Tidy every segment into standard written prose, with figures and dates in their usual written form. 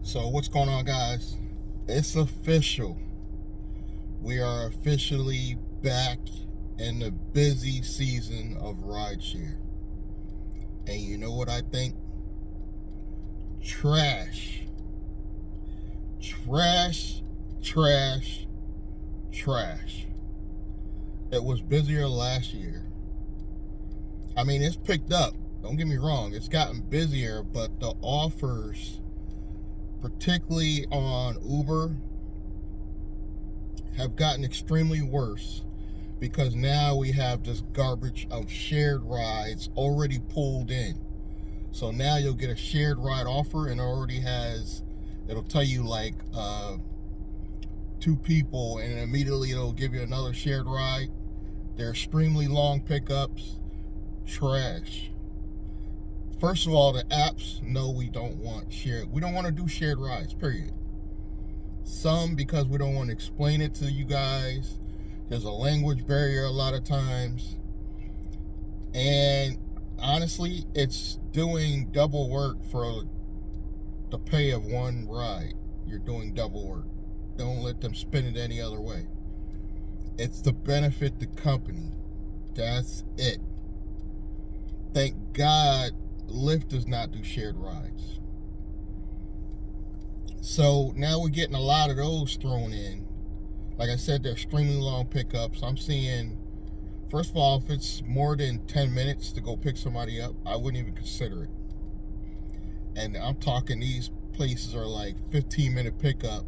So what's going on, guys? It's official. We are officially back in the busy season of rideshare. And you know what I think? Trash. Trash, trash, trash. It was busier last year. I mean, it's picked up. Don't get me wrong. It's gotten busier, but the offers, particularly on Uber, have gotten extremely worse because now we have this garbage of shared rides already pulled in. So now you'll get a shared ride offer and it'll tell you like two people, and immediately it'll give you another shared ride. They're extremely long pickups. Trash. First of all, the apps know we don't want to do shared rides, period. Some because we don't want to explain it to you guys. There's a language barrier a lot of times. And honestly, it's doing double work for the pay of one ride. You're doing double work. Don't let them spin it any other way. It's to benefit the company. That's it. Thank God Lyft does not do shared rides. So now we're getting a lot of those thrown in. Like I said, they're extremely long pickups. I'm seeing, first of all, if it's more than 10 minutes to go pick somebody up, I wouldn't even consider it. And I'm talking these places are like 15-minute pickup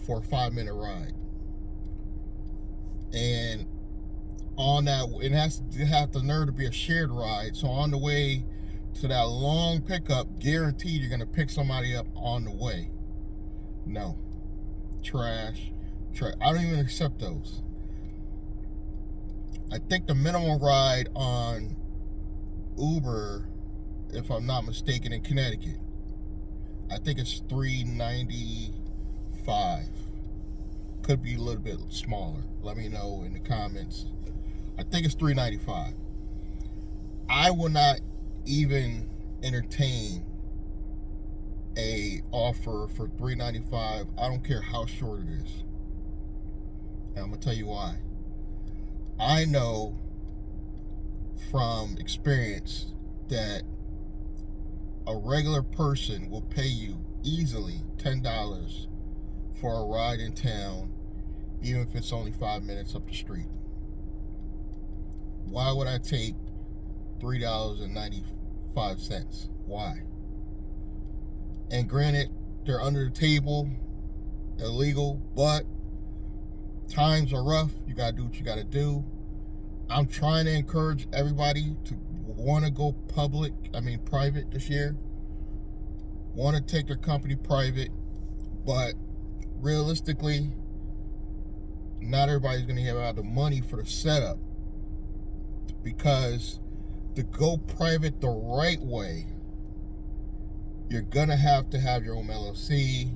for a 5-minute ride. And on that, it has to have the nerve to be a shared ride. So on the way to that long pickup, guaranteed you're going to pick somebody up on the way. No. Trash. I don't even accept those. I think the minimum ride on Uber, if I'm not mistaken, in Connecticut, I think it's $3.95. Could be a little bit smaller. Let me know in the comments. I think it's $3.95. I will not even entertain a offer for $3.95. I don't care how short it is. And I'm gonna tell you why. I know from experience that a regular person will pay you easily $10 for a ride in town, even if it's only 5 minutes up the street. Why would I take $3.95? Why? And granted, they're under the table, illegal, but times are rough. You gotta do what you gotta do. I'm trying to encourage everybody to want to go private this year. Want to take their company private, but realistically, not everybody's gonna have the money for the setup, because to go private the right way, you're gonna have to have your own LLC,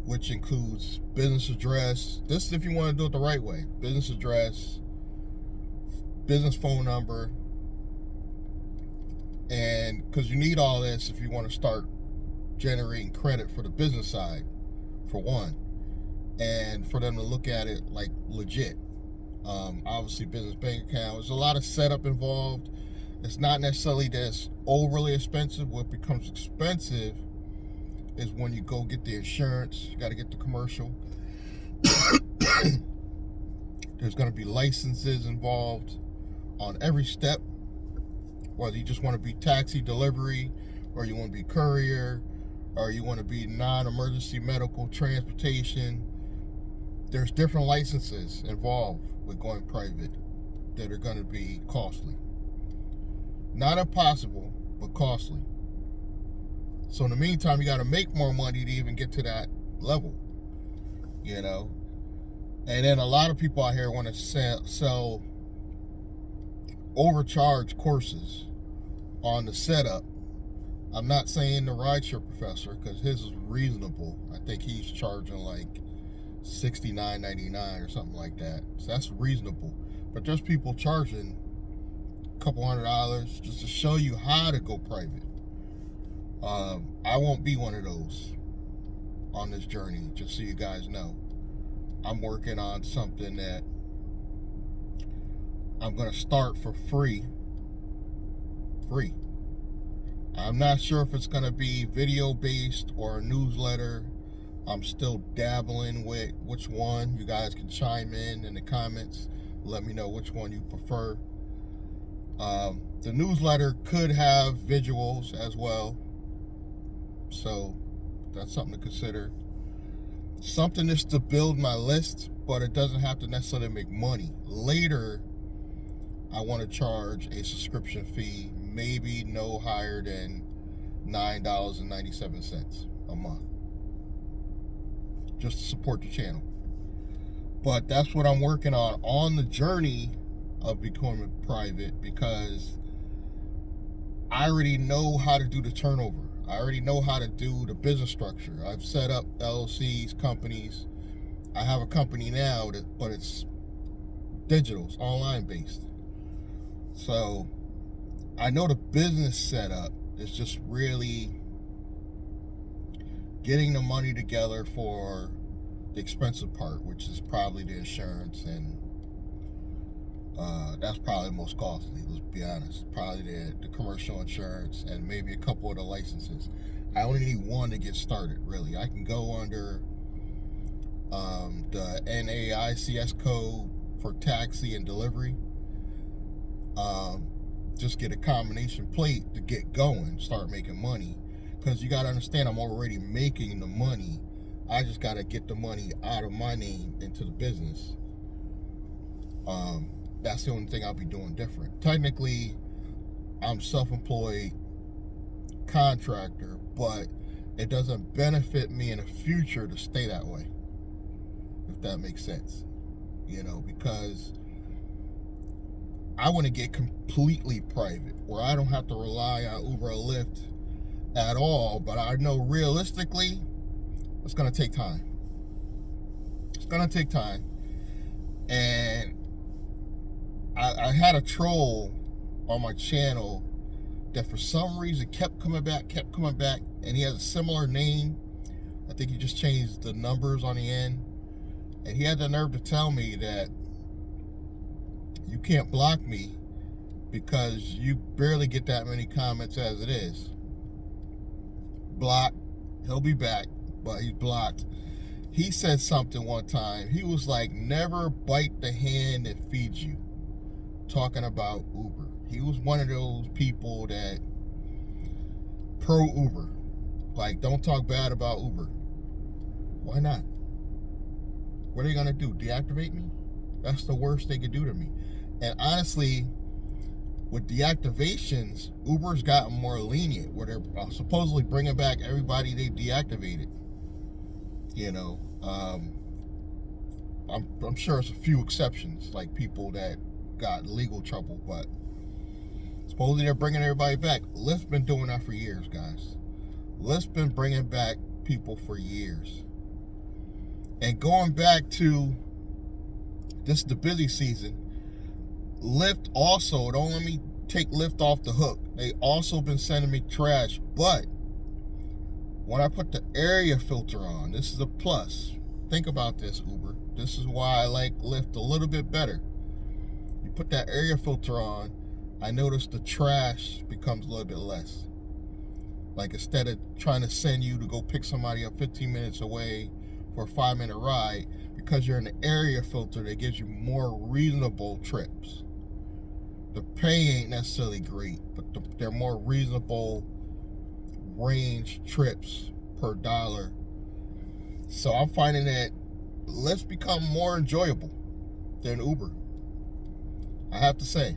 which includes business address. This is if you want to do it the right way. Business address, business phone number, and because you need all this if you want to start generating credit for the business side, for one, and for them to look at it like legit. Obviously, business bank account. There's a lot of setup involved. It's not necessarily that's overly expensive. What becomes expensive is when you go get the insurance. You got to get the commercial. There's going to be licenses involved on every step, whether you just want to be taxi delivery, or you want to be courier, or you want to be non-emergency medical transportation. There's different licenses involved with going private that are going to be costly. Not impossible, but costly. So in the meantime, you got to make more money to even get to that level, you know. And then a lot of people out here want to sell overcharged courses on the setup. I'm not saying the rideshare professor, because his is reasonable. I think he's charging like $69.99 or something like that. So that's reasonable. But there's people charging a couple $100 just to show you how to go private. I won't be one of those on this journey, just so you guys know. I'm working on something that I'm going to start for free. I'm not sure if it's going to be video based or a newsletter. I'm still dabbling with which one. You guys can chime in the comments. Let me know which one you prefer. The newsletter could have visuals as well, so that's something to consider. Something is to build my list, but it doesn't have to necessarily make money. Later, I want to charge a subscription fee, maybe no higher than $9.97 a month, just to support the channel. But that's what I'm working on the journey of becoming private, because I already know how to do the turnover. I already know how to do the business structure. I've set up LLCs, companies. I have a company now, but it's digital, it's online based. So I know the business setup is just really getting the money together for the expensive part, which is probably the insurance, and that's probably the most costly, let's be honest. Probably the commercial insurance and maybe a couple of the licenses. I only need one to get started, really. I can go under the NAICS code for taxi and delivery. Just get a combination plate to get going, start making money. Because you got to understand, I'm already making the money. I just got to get the money out of my name into the business. That's the only thing I'll be doing different. Technically, I'm self-employed contractor, but it doesn't benefit me in the future to stay that way, if that makes sense. Because I want to get completely private, where I don't have to rely on Uber or Lyft at all. But I know realistically, it's going to take time. It's going to take time. And I had a troll on my channel that for some reason kept coming back, and he has a similar name. I think he just changed the numbers on the end. And he had the nerve to tell me that you can't block me because you barely get that many comments as it is. Blocked. He'll be back, but he's blocked. He said something one time. He was like, never bite the hand that feeds you. Talking about Uber. He was one of those people that pro Uber. Like, don't talk bad about Uber. Why not? What are they gonna do? Deactivate me? That's the worst they could do to me. And honestly, with deactivations, Uber's gotten more lenient, where they're supposedly bringing back everybody they deactivated. I'm sure it's a few exceptions, like people that got legal trouble, but supposedly they're bringing everybody back. Lyft's been doing that for years, guys. Lyft's been bringing back people for years. And going back to this is the busy season, Lyft also, don't let me take Lyft off the hook. They also been sending me trash, but when I put the area filter on, this is a plus. Think about this, Uber. This is why I like Lyft a little bit better. You put that area filter on, I noticed the trash becomes a little bit less. Like, instead of trying to send you to go pick somebody up 15 minutes away for a 5-minute ride, because you're in the area filter that gives you more reasonable trips. The pay ain't necessarily great, but they're more reasonable range trips per dollar. So I'm finding that Lyft become more enjoyable than Uber, I have to say.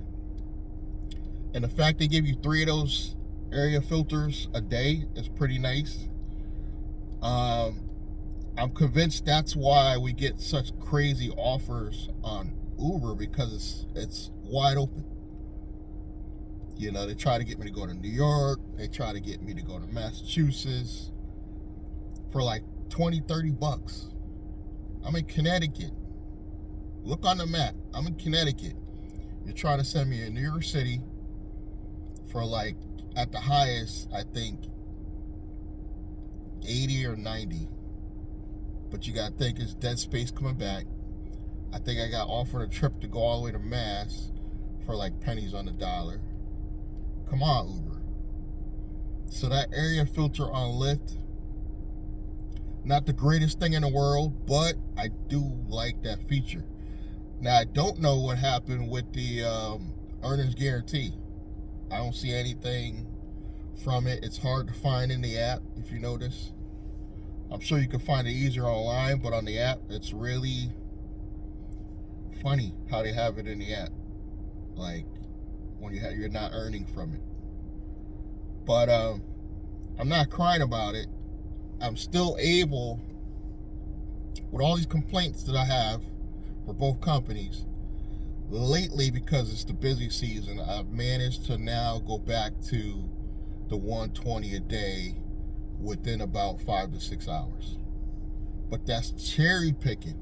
And the fact they give you 3 of those area filters a day is pretty nice. I'm convinced that's why we get such crazy offers on Uber, because it's wide open. They try to get me to go to New York. They try to get me to go to Massachusetts for like $20-$30. I'm in Connecticut. Look on the map. I'm in Connecticut. You're trying to send me to New York City for, like, at the highest, I think 80 or 90. But you got to think it's dead space coming back. I think I got offered a trip to go all the way to Mass for like pennies on the dollar. Come on, Uber. So that area filter on Lyft, not the greatest thing in the world, but I do like that feature. Now, I don't know what happened with the earnings guarantee. I don't see anything from it. It's hard to find in the app, if you notice. I'm sure you can find it easier online, but on the app, it's really funny how they have it in the app. Like, when you're not earning from it. But I'm not crying about it. I'm still able, with all these complaints that I have for both companies, lately, because it's the busy season, I've managed to now go back to the 120 a day within about 5 to 6 hours. But that's cherry picking.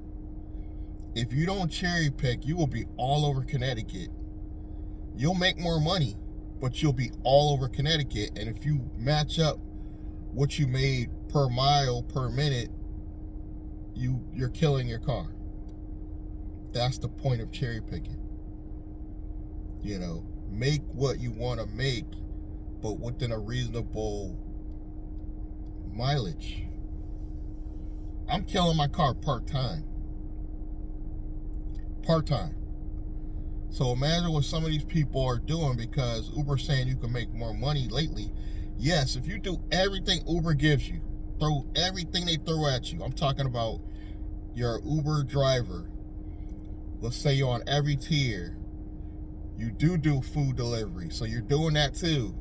If you don't cherry pick, you will be all over Connecticut. You'll make more money, but you'll be all over Connecticut. And if you match up what you made per mile, per minute, you're killing your car. That's the point of cherry picking. You know, make what you want to make, but within a reasonable mileage. I'm killing my car part-time. Part-time. So imagine what some of these people are doing, because Uber's saying you can make more money lately. Yes, if you do everything Uber gives you, throw everything they throw at you. I'm talking about your Uber driver. Let's say you're on every tier. You do food delivery, so you're doing that too.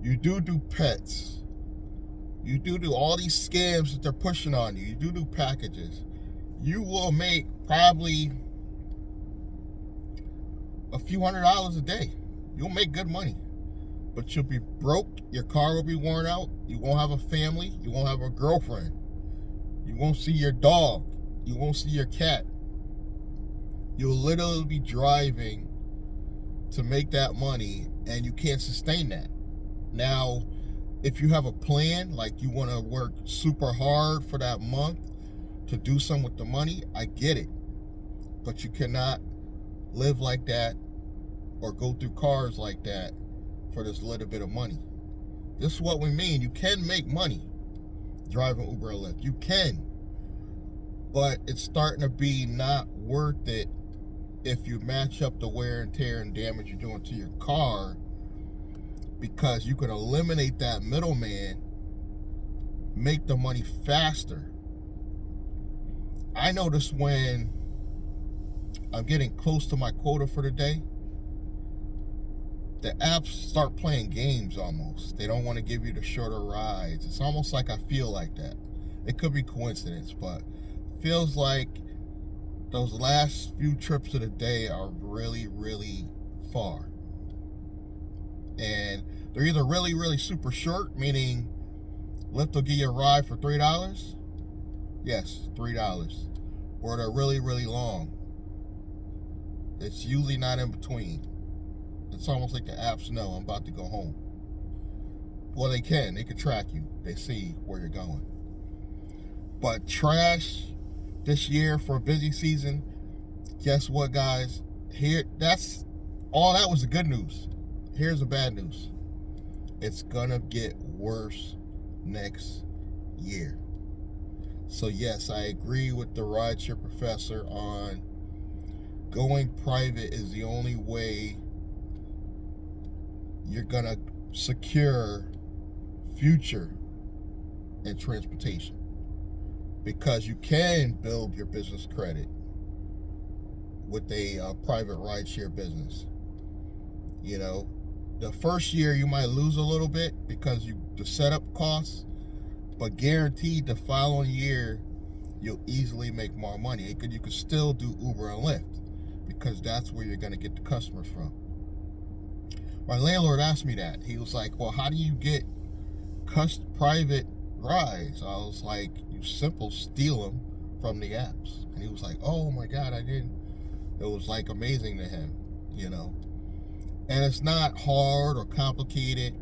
You do pets. You do all these scams that they're pushing on you. You do packages. You will make probably a few $100s a day. You'll make good money. But you'll be broke. Your car will be worn out. You won't have a family. You won't have a girlfriend. You won't see your dog. You won't see your cat. You'll literally be driving to make that money, and you can't sustain that. Now, if you have a plan, like you want to work super hard for that month to do something with the money, I get it. But you cannot live like that or go through cars like that for this little bit of money. This is what we mean. You can make money driving Uber and Lyft. You can. But it's starting to be not worth it if you match up the wear and tear and damage you're doing to your car, because you can eliminate that middleman, make the money faster. I notice when I'm getting close to my quota for the day, the apps start playing games almost. They don't want to give you the shorter rides. It's almost like I feel like that. It could be coincidence, but feels like those last few trips of the day are really, really far. And they're either really, really super short, meaning Lyft will give you a ride for $3. Yes, $3. Or they're really, really long. It's usually not in between. It's almost like the apps know I'm about to go home. Well, they can track you. They see where you're going. But trash this year for a busy season, guess what, guys? That was the good news. Here's the bad news. It's gonna get worse next year. So yes, I agree with the rideshare professor on going private is the only way you're gonna secure future in transportation, because you can build your business credit with a private rideshare business. You know, the first year you might lose a little bit because the setup costs, but guaranteed the following year you'll easily make more money. You could still do Uber and Lyft, because that's where you're going to get the customers from. My landlord asked me that. He was like, well, how do you get private rides? I was like, you simple steal them from the apps. And he was like, oh my God, I didn't. It was like amazing to him, you know. And it's not hard or complicated.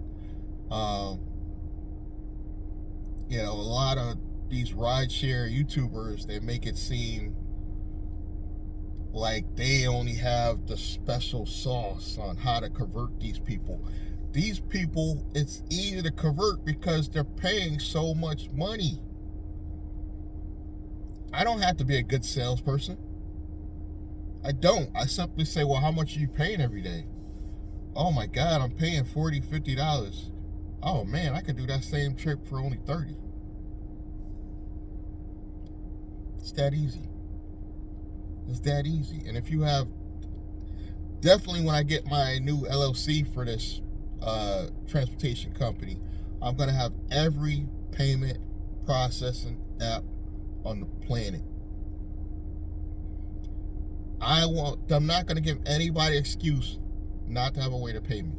a lot of these rideshare YouTubers, they make it seem like they only have the special sauce on how to convert these people. These people, it's easy to convert because they're paying so much money. I don't have to be a good salesperson. I don't. I simply say, well, how much are you paying every day? Oh my God, I'm paying $40, $50. Oh man, I could do that same trip for only $30. It's that easy. It's that easy. And if you have, definitely when I get my new LLC for this transportation company, I'm going to have every payment processing app on the planet. I'm not going to give anybody an excuse not to have a way to pay me.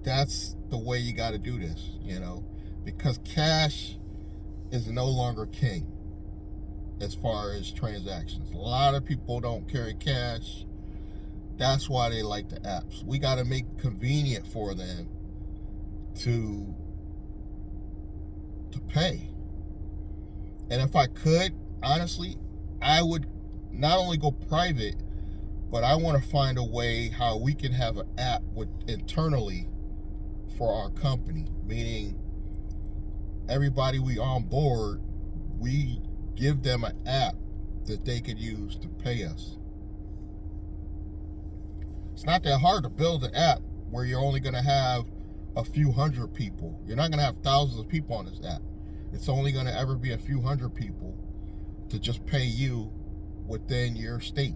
That's the way you got to do this, because cash is no longer king as far as transactions. A lot of people don't carry cash. That's why they like the apps. We got to make it convenient for them to pay. And if I could, honestly, I would not only go private, but I want to find a way how we can have an app internally for our company, meaning everybody we on board, we give them an app that they could use to pay us. It's not that hard to build an app where you're only going to have a few hundred people. You're not going to have thousands of people on this app. It's only going to ever be a few hundred people to just pay you within your state.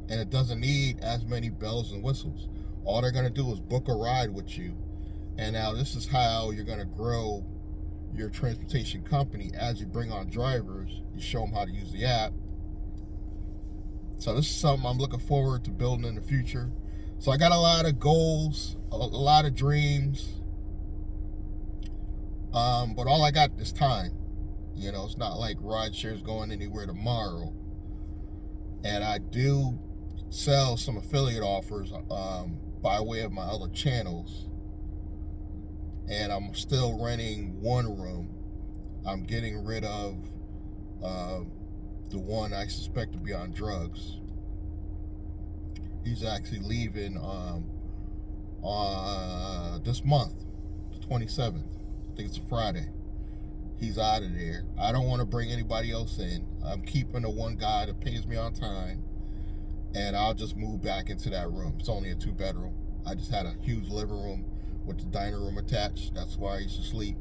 And it doesn't need as many bells and whistles. All they're going to do is book a ride with you. And now this is how you're going to grow your transportation company. As you bring on drivers, you show them how to use the app. So this is something I'm looking forward to building in the future. So I got a lot of goals, a lot of dreams. But all I got is time. It's not like rideshare is going anywhere tomorrow. And I do sell some affiliate offers by way of my other channels. And I'm still renting one room. I'm getting rid of the one I suspect to be on drugs. He's actually leaving this month, the 27th. I think it's a Friday. He's out of there. I don't want to bring anybody else in. I'm keeping the one guy that pays me on time, and I'll just move back into that room. It's only a 2-bedroom. I just had a huge living room with the dining room attached. That's where I used to sleep.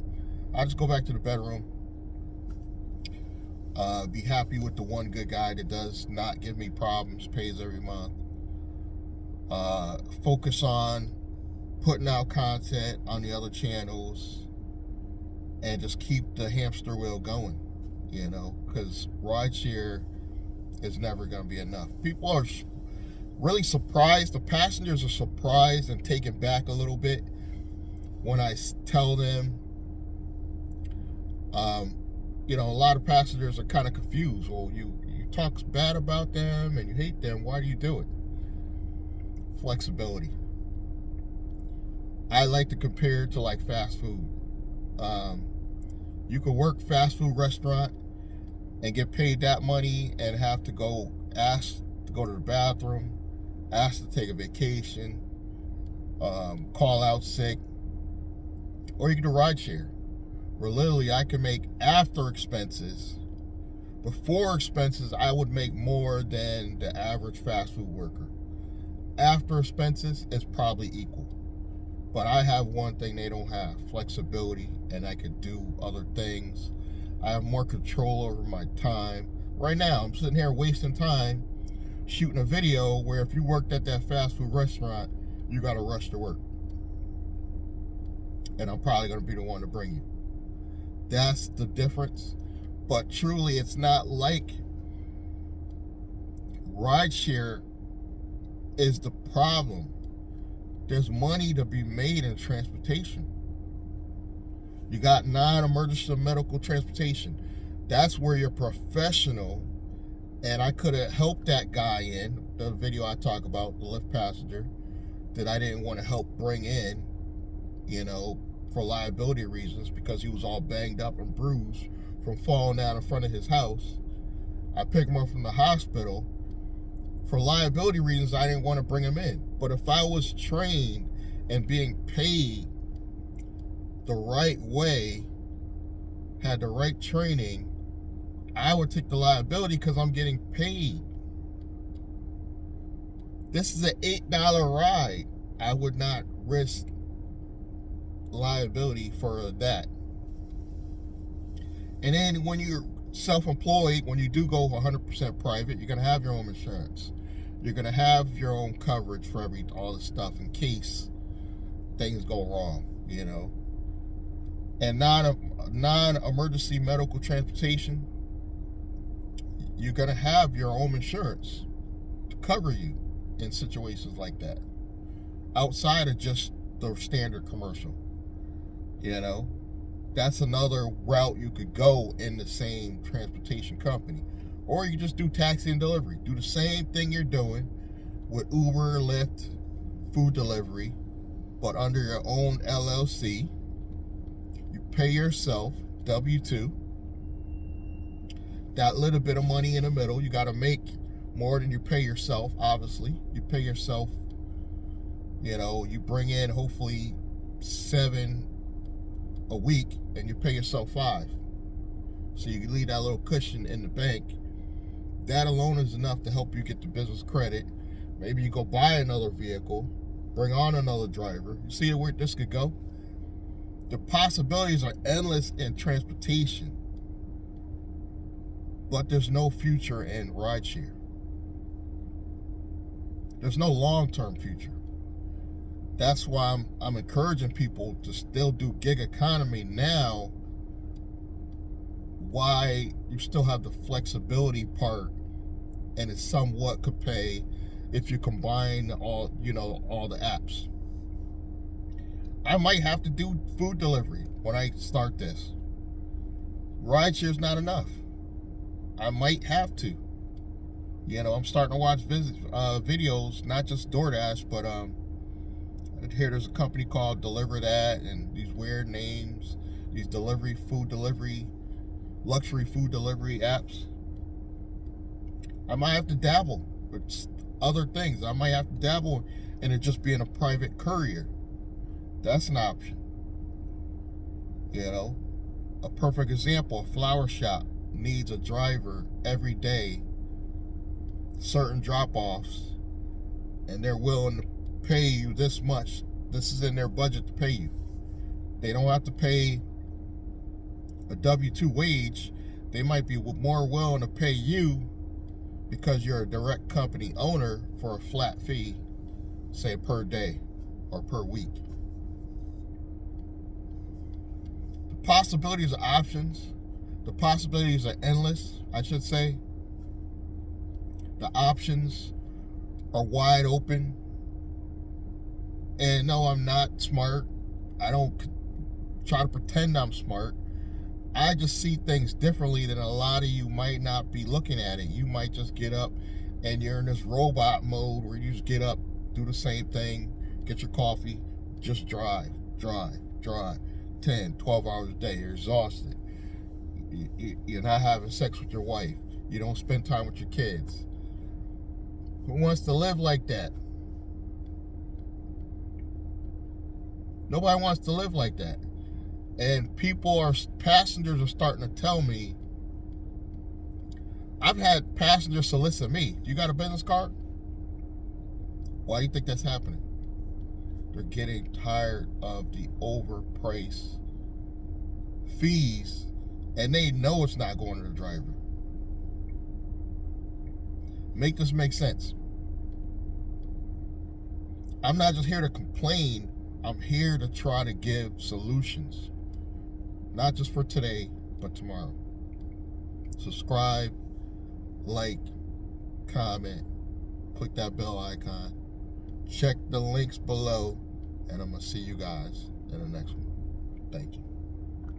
I'll just go back to the bedroom. Be happy with the one good guy that does not give me problems, pays every month. Focus on putting out content on the other channels and just keep the hamster wheel going, because rideshare is never going to be enough. People are really surprised. The passengers are surprised and taken back a little bit when I tell them, a lot of passengers are kind of confused. Well, you talk bad about them and you hate them. Why do you do it? Flexibility. I like to compare it to like fast food. You could work fast food restaurant and get paid that money and have to ask to go to the bathroom, ask to take a vacation, call out sick, or you can do rideshare, where literally I can make after expenses. Before expenses, I would make more than the average fast food worker. After expenses, it's probably equal. But I have one thing they don't have, flexibility, and I could do other things. I have more control over my time. Right now, I'm sitting here wasting time shooting a video where if you worked at that fast food restaurant, you got to rush to work. And I'm probably going to be the one to bring you. That's the difference. But truly, it's not like rideshare is the problem. There's money to be made in transportation. You got non-emergency medical transportation. That's where you're professional. And I could have helped that guy in the video I talk about, the Lyft passenger, that I didn't want to help bring in. for liability reasons, because he was all banged up and bruised from falling down in front of his house. I picked him up from the hospital. For liability reasons, I didn't want to bring him in. But if I was trained and being paid the right way, had the right training, I would take the liability because I'm getting paid. This is an $8 ride. I would not risk liability for that. And then when you're self-employed, when you do go 100% private, you're going to have your own insurance. You're going to have your own coverage for all this stuff in case things go wrong, And non-emergency medical transportation, you're going to have your own insurance to cover you in situations like that, outside of just the standard commercial. That's another route you could go in the same transportation company. Or you just do taxi and delivery. Do the same thing you're doing with Uber, Lyft, food delivery, but under your own LLC. You pay yourself, W-2. That little bit of money in the middle, you got to make more than you pay yourself, obviously. You pay yourself, you bring in hopefully 7 a week, and you pay yourself 5. So you can leave that little cushion in the bank. That alone is enough to help you get the business credit. Maybe you go buy another vehicle, bring on another driver. You see where this could go? The possibilities are endless in transportation, but there's no future in rideshare. There's no long-term future. That's why I'm encouraging people to still do gig economy now. Why you still have the flexibility part, and it somewhat could pay if you combine all the apps. I might have to do food delivery when I start this. Rideshare is not enough. I might have to. I'm starting to watch videos, not just DoorDash, but I hear there's a company called Deliver That, and these weird names, these luxury food delivery apps. I might have to dabble with other things. I might have to dabble in it just being a private courier. That's an option. A perfect example, a flower shop needs a driver every day, certain drop-offs, and they're willing to pay you this much. This is in their budget to pay you. They don't have to pay a W-2 wage. They might be more willing to pay you because you're a direct company owner for a flat fee, say per day or per week. The possibilities are options. The possibilities are endless, I should say. The options are wide open. And no, I'm not smart. I don't try to pretend I'm smart. I just see things differently than a lot of you might not be looking at it. You might just get up and you're in this robot mode where you just get up, do the same thing, get your coffee, just drive. 10, 12 hours a day. You're exhausted. You're not having sex with your wife. You don't spend time with your kids. Who wants to live like that? Nobody wants to live like that. And passengers are starting to tell me, I've had passengers solicit me, you got a business card? Why do you think that's happening? They're getting tired of the overpriced fees, and they know it's not going to the driver. Make this make sense. I'm not just here to complain. I'm here to try to give solutions. Not just for today, but tomorrow. Subscribe, like, comment, click that bell icon. Check the links below, and I'm going to see you guys in the next one. Thank you.